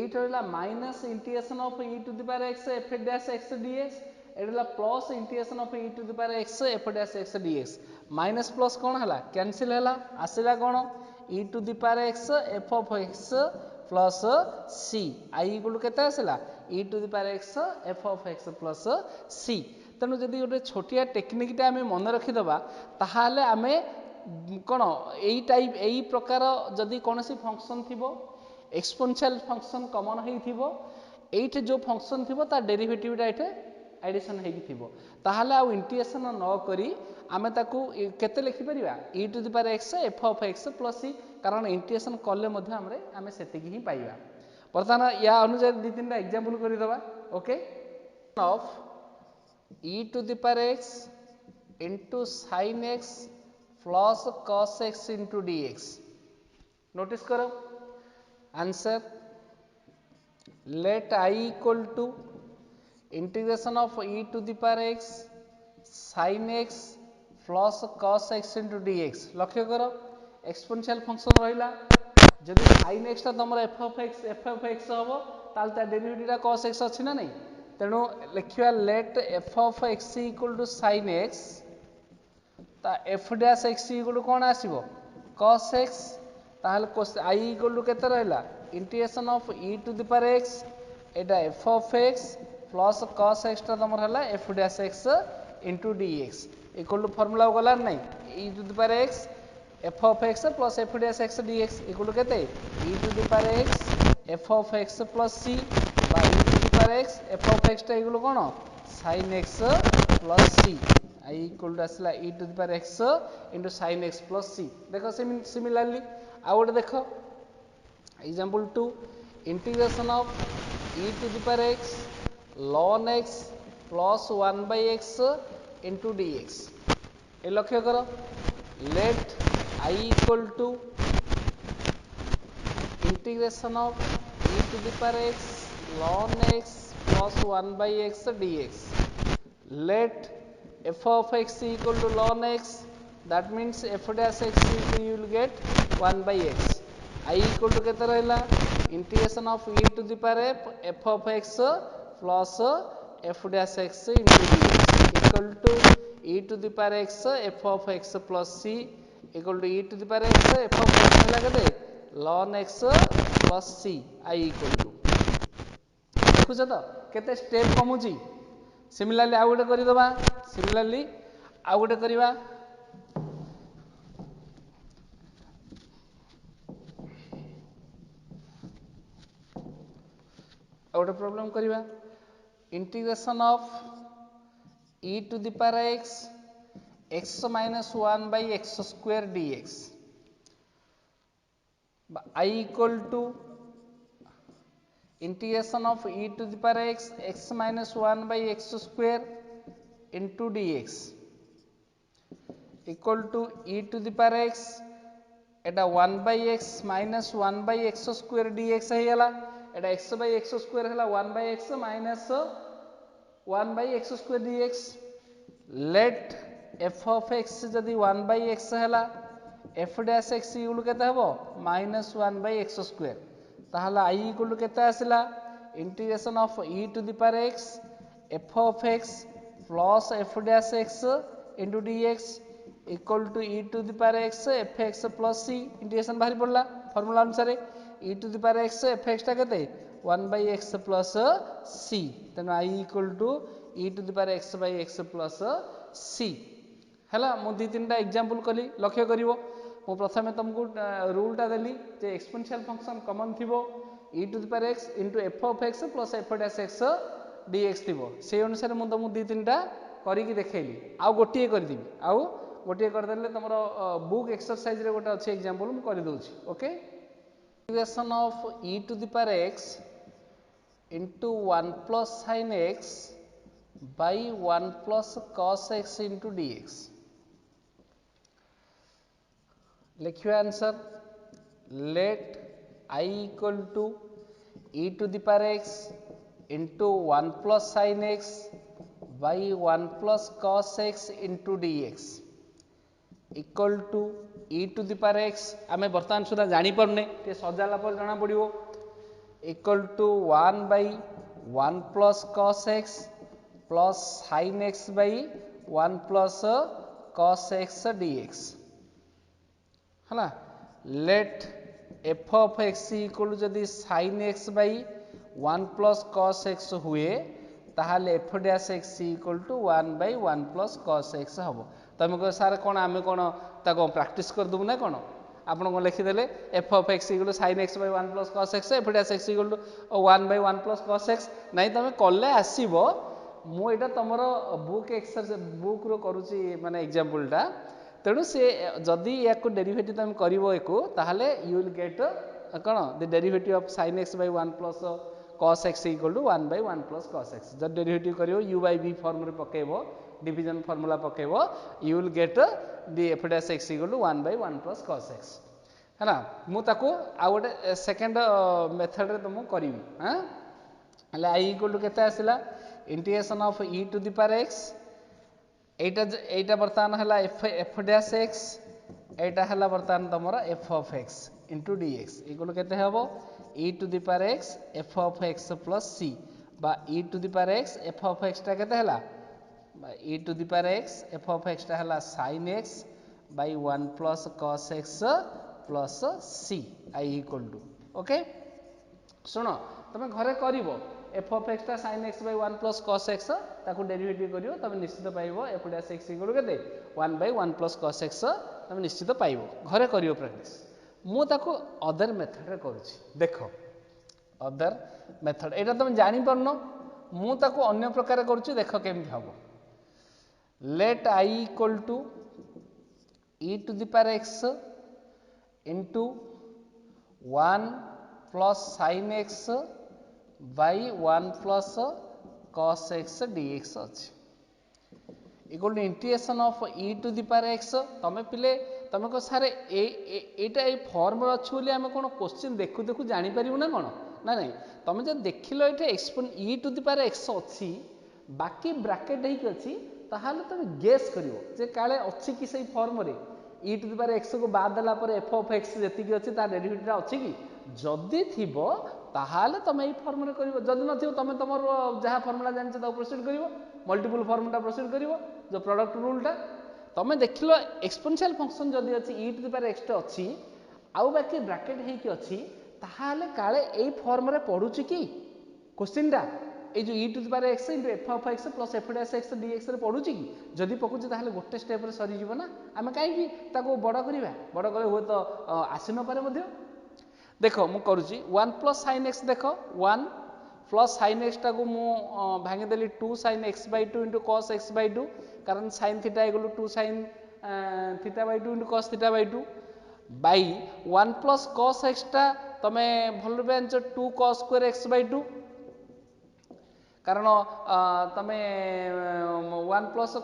[SPEAKER 1] एट रहा minus integration of e to the power x f dash x dx एट plus integration of e to the power x f dash x dx minus plus कौन है कैंसिल है आसला कौन e to the power x f of x plus c I equal के आसला e to the power x f of x plus c तेणु जदि गोटे छोटिया टेक्निकटा आम मन रखीदे ताहले आम कौन यही टाइप यही प्रकार जदि कौन सी फंक्शन थिबो एक्सपोनेंशियल फंक्शन कॉमन हेई थिबो एइठे जो फंक्शन थिबो ता डेरिवेटिव टा एठे एडिशन हेई थिबो ताहाले आ इंटीग्रेशन न करी आमे ताकू केते लिखि परिबा e to the power x f of x plus c कारण इंटीग्रेशन कले मध्ये हमरे आमे सेतिकी ही पाइबा वर्तमान या अनुसार दि तीनटा एग्जांपल करि दबा okay of e to the power x into sin x plus cos x into dx notice करो answer let I equal to integration of e to the power x sin x plus cos x into dx लक्ष्य करो एक्सपोनेंशियल फंक्शन रहिला जदि sin x ता तमर f of x हबो ताल ता डेरिवेटिव ता cos x अछि ना नै तेनो लिखिया let f of x equal to sin x ता f dash x equal to cone आसीबो cos x ताहले I equal to केते रहला integration of e to the power x Etah f of x plus cos x ता तमर हला f dash x into dx equal to formula गला नै e to the power x f of x plus f dash x dx equal to केते e to the power x f of x plus c by e to the power x f of x ता equal cone sin x plus c I equal to असला e to the power x into sin x plus c देखो सिमिलरली आ गोटे देखो example 2 integration of e to the power x ln x plus 1 by x into dx ए लक्ष्य करो let I equal to integration of e to the power x ln x plus 1 by x dx let f of x equal to ln x that means f dash x equal you will get 1 by x I equal to केते रहला integration of e to the power f of x plus f dash x into dx equal to e to the power x f of x plus c equal to e to the power x f of x ହେଲା केते ln x plus c I equal to देखुछ तो केते स्टेप कमुची सिमिलरली आ गोटे करि दबा सिमिलरली आ गोटे करिवा आ गोटे प्रॉब्लम करिवा integration of e to the power x x minus 1 by x square dx I equal to integration of e to the power x x minus 1 by x square into dx equal to e to the power x Etah 1 by x minus 1 by x square dx है गला एटा x by x square हला 1 by x minus 1 by x square dx let f of x जदि 1 by x हला f dash x इक्वल केते हबो minus 1 by x square ताहला I इक्वल केते आसिला integration of e to the power x f of x plus f dash x into dx equal to e to the power x fx plus c integration बाहरी पड़ला फार्मूला अनुसार e to the power x fx ता केते 1 by x plus c तेनो I equal to e to the power x by x plus c हैला मु दि तीनटा एग्जांपल कली लक्ष्य करिवो मु प्रथमे तुमको रूल टा देली जे एक्सपोनेंशियल फंक्शन कॉमन थिबो e to the power x into f of x plus f dash x dx थिबो से अनुसार मु तुमको दि तीनटा करी कि देखैली आ गोटिए कर दिबी आ गोटिए कर देले तमरो बुक एक्सरसाइज रे गोटा अछि एग्जांपल मु करि दोछि okay integration of e to the power x into 1 plus sin x by 1 plus cos x into dx लिखियो answer let I equal to e to the power x into 1 plus sin x by 1 plus cos x into dx equal to e to the power x आमे वर्तमान सुधा जानि परने ते सजाला पर जाना पड़िबो equal to 1 by 1 plus cos x plus sin x by 1 plus cos x dx हला let f of x equal to जदि sin x by 1 plus cos x हुए ताहाले f dash x equal to 1 by 1 plus cos x हबो तुम कह सार कौन आम कौन प्राक्ट करदेबू ना कौन आप लिखिदे f of x equal sin x by 1 plus cos x f dash x equal to 1 by 1 plus cos x नाई तुम कले आसब मुझा तुम बुक एक्सरसाइज बुक रो करुच्ची माने एग्जांपलटा तेणु से जदि या डेरिवेटिव तुम कर यू विल गेट कौन the derivative of sin x by 1 plus cos x equal to 1 by 1 plus cos x जब डेरिवेटिव करियो u by v फॉर्म रे पकेबो डिवीजन फार्मूला पकेबो you will get the f dash x equal to 1 by 1 plus cos x है ना मु ताको आ गोटे सेकंड मेथड रे तुमको करी हां हले i इक्वल टू केते आसिला integration of e to the power x एटा वर्तमान हला f dash x एटा हला वर्तमान तमरा f of x into dx equal केते हबो e to the power x f of x plus c बा e to the power x f of x टा केते हला e to the power x f of x टा हला sin x by 1 plus cos x plus c i equal to okay सुनो तुम घरे करिवो f of x टा sin x by 1 plus cos x ताको डेरिवेटिव करिवो तुम निश्चित पाइबो f dash x इक्वल केते 1 by 1 plus cos x तुम निश्चित पाइबो घरे करिवो प्रैक्टिस मु ताको अदर मेथड रे करूची देखो अदर मेथड एटा तुम जानि परनो मु ताको अन्य प्रकार करूची देखो केमि हबो let i equal to e to the power x into 1 plus sin x by 1 plus cos x dx अछि equal to integration of e to the power x तमे पिले तमे को सारे एटा ए फॉर्म रे अछि बोली हम कोन क्वेश्चन देखु देखु जानि परिबु ना कोन ना नहीं तमे जे देखिलो एटा एक्सपोन e to the power x अछि बाकी ब्रैकेट हे कि अछि ताहाले तमे गेस करिवो जे काले अछि कि सही फॉर्म रे e to the power x को बाद देला पर f of x जति कि अछि ता डेरिवेटिव अछि कि जदि थिबो ताहाले तमे ए फॉर्म रे करिवो जदि न थिबो तमे तमर जहा फार्मूला जानि ता प्रोसीड करिवो मल्टीपल फॉर्मटा प्रोसीड करिवो जो प्रोडक्ट रूलटा तमे देखिलो एक्सपोनेंशियल फंक्शन जदि अछि e to the power x टा अछि आउ बाकी ब्रैकेट हे कि अछि ताहाले काले ए फॉर्म रे पडुची कि क्वेश्चनटा ए जो e to the power x into f of x plus f dash x dx रे पडुची कि जदि पकुची ताहाले गोटे स्टेप रे सरी जीवो ना आमे काई कि ताको बडा करिवा बडा करे हो तो आसी न पारे मध्ये देखो मु करूची 1 plus sin x देखो 1 plus sin x टा को मु भांगे देली 2 sin x by 2 into cos x by 2 कारण sin theta equal to 2 sin theta by 2 into cos theta by 2 by 1 plus cos x टा तमे भल bench 2 cos square x by 2 कारण तमे 1 plus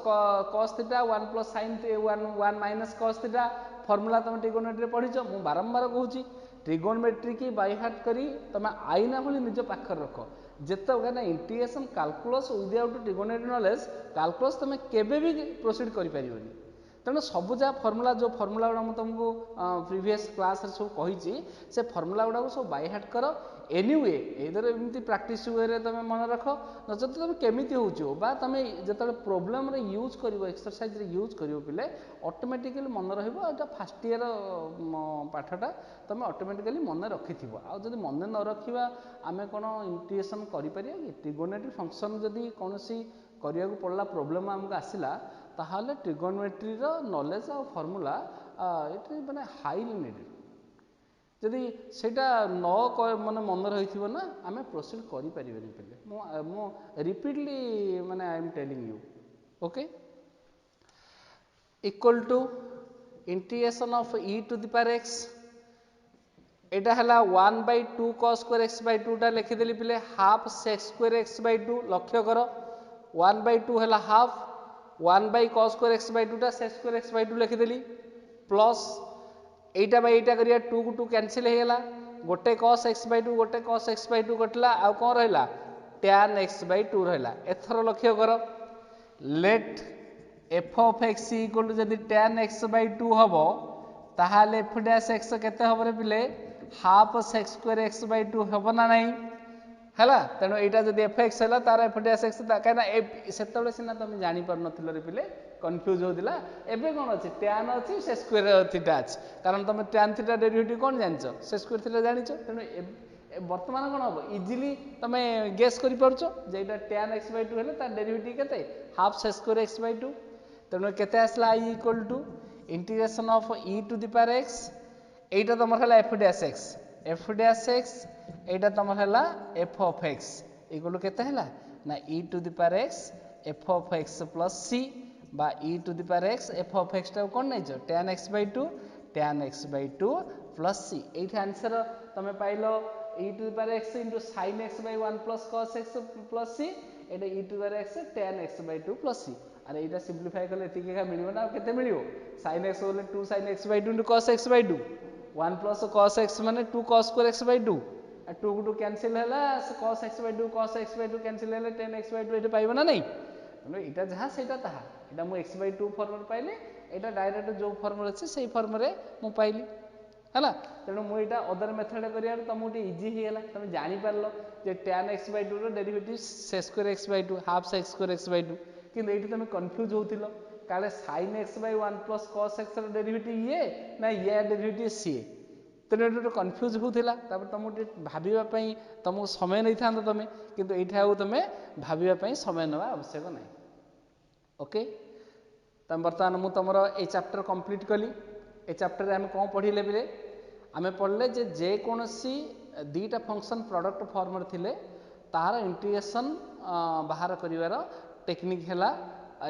[SPEAKER 1] cos theta 1 plus sin 1 minus cos theta formula तमे ट्रिगोनोमेट्री पढिछो मु बारंबार कहूची ट्रिगोनोमेट्री की बाय हार्ट करी तमे आईना भली निज पाखर रखो जेतो गाना integration calculus without trigonometry knowledge calculus तमे केबे भी प्रोसीड करि परिबोनी तेणु सबू जहाँ फर्मूला जो फर्मूला गुड़ा मुझे तुमको प्रीवियस क्लास सब कही से फर्मूला गुड़ा सब बाय हार्ट कर एनीवे एदर एमती प्रैक्टिस वे तुम मन रख नचेत तुम केमी हो तुम जो प्रोब्लेम यूज कर एक्सरसाइज यूज कर पे ऑटोमेटिकली मन रहा फास्ट ईयर पाठटा तुम ऑटोमेटिकली मन रखि आदि मन न रखा आम कौन इंटीग्रेशन कर ट्रिगोनोमेट्री फंक्शन जदि कौन करने पड़ा प्रोब्लेम आमको आसला ताहले ट्रिगोनोमेट्री रो नॉलेज और फार्मूला इट माने हाईली नीडेड जदि सेटा न माने मन रही ना आम प्रोसीड करि परिबेनी पे मो रिपीटली माने I am telling you okay equal to integration of e to the power x एटा हला 1 by 2 cos square x by 2 टा लिखि देली पिले half sec square x by 2 लक्ष्य करो 1 by 2 हला half 1 by cos square x by 2 टा sec square x by 2 लिखि देली प्लस एटा बाय एटा करिया 2 को 2 कैंसिल हे गेला गोटे cos x by 2 गोटे cos x by 2 कटला आ कोन रहला tan x by 2 रहला एथरो लक्ष्य करो let f of x equal to जदी tan x by 2 हबो ताहाले f dash x केते हबो रे पिले half sec square x by 2 हबो ना नहीं हैला तेनो एटा जदी fx हैला तार f dash x काना सेतबे सिना तुम जानि पर नथिलो रे पिले कंफ्यूज होदिला एबे कोन अछि tan अछि sec square थीटा अछि कारण तुम tan थीटा डेरिवेटिव कोन जानछो sec square थीटा जानिछो तेनो वर्तमान कोन हबो इजीली तुम गेस करि परछो जे एटा tan x by 2 हैले तार डेरिवेटिव केते half sec square x by 2 तेणु केते आसला I equal to integration of e to the power x एटा तुम है f डैश x एटा तुम है f of x equal to केते है ना e to the power x f of x plus c बा e to the power x f of x टा कोन नै छ tan x by 2 plus c एठी आंसर तमे पाइलो e to the power x into sin x by 1 plus cos x plus c एटा e to the power x tan x by 2 plus c अरे एटा सिंपलीफाई करले एतिके का मिलिबो ना केते मिलिबो sin x बोले 2 sin x by 2 into cos x by 2 1 plus cos x माने 2 cos square x by 2 आ 2 को 2 कैंसिल हैला cos x by 2 cos x by 2 cancel हैला tan x by 2 एटा पाइबो ना नै मतलब एटा जहा सेटा तहा एटा मु x by 2 फॉर्म रे पाइले एटा डायरेक्ट जो फॉर्म रे अछि सेही फॉर्म रे मु पाइली हैला तेणु मु एटा अदर मेथड करिया तुम इजी ही हैला तुम जानि पारलो जे tan x by 2 रो derivative sec square x by 2 half sec square x by 2 किंतु एठी तुम कंफ्यूज होतिलो काले sin x by 1 plus cos x रो डेरिवेटिव ये ना ये डेरिवेटिव सी तेणु एटा कंफ्यूज होतिला तब तुम भाबिबा पई तुमको समय नै थांतो तुम किंतु एठी आउ तुम भाबिबा पई समय नवा आवश्यक नै ओके तम वर्तमान मु तमरो ए चैप्टर कंप्लीट कली ए चैप्टर रे हम कोन पढिले बिले आमे पढ़ले जे कोनोसी दीटा फंक्शन प्रोडक्ट फॉर्म रे थिले तार इंटीग्रेशन बाहर करिवार टेक्निक हैला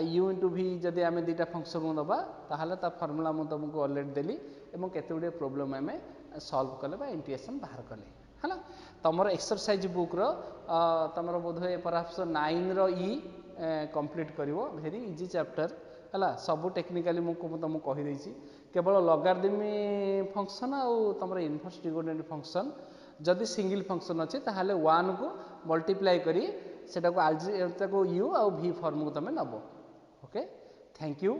[SPEAKER 1] u into v जदि आमे दीटा फंक्शन को दबा ताहाले ता फार्मूला मु तुमको ऑलरेडी देली एवं केते गुडे प्रॉब्लम आमे सॉल्व करले बा इंटीग्रेशन बाहर करले हैला तमरो एक्सरसाइज बुक रो तमरो बोधय परहाप्स 9 रो ई कंप्लीट करिवो वेरी इजी चैप्टर हैला सब टेक्निकली मु तुमको कहि दैछि केवल लॉगरिथम फंक्शन आउ तमरो इनवर्स ट्रिगोनोमेट्रिक फंक्शन जदि सिंगल फंक्शन अछि ताहाले 1 को मल्टीप्लाई करी सेटा को u और v फॉर्म को तमे नबो ओके थैंक यू।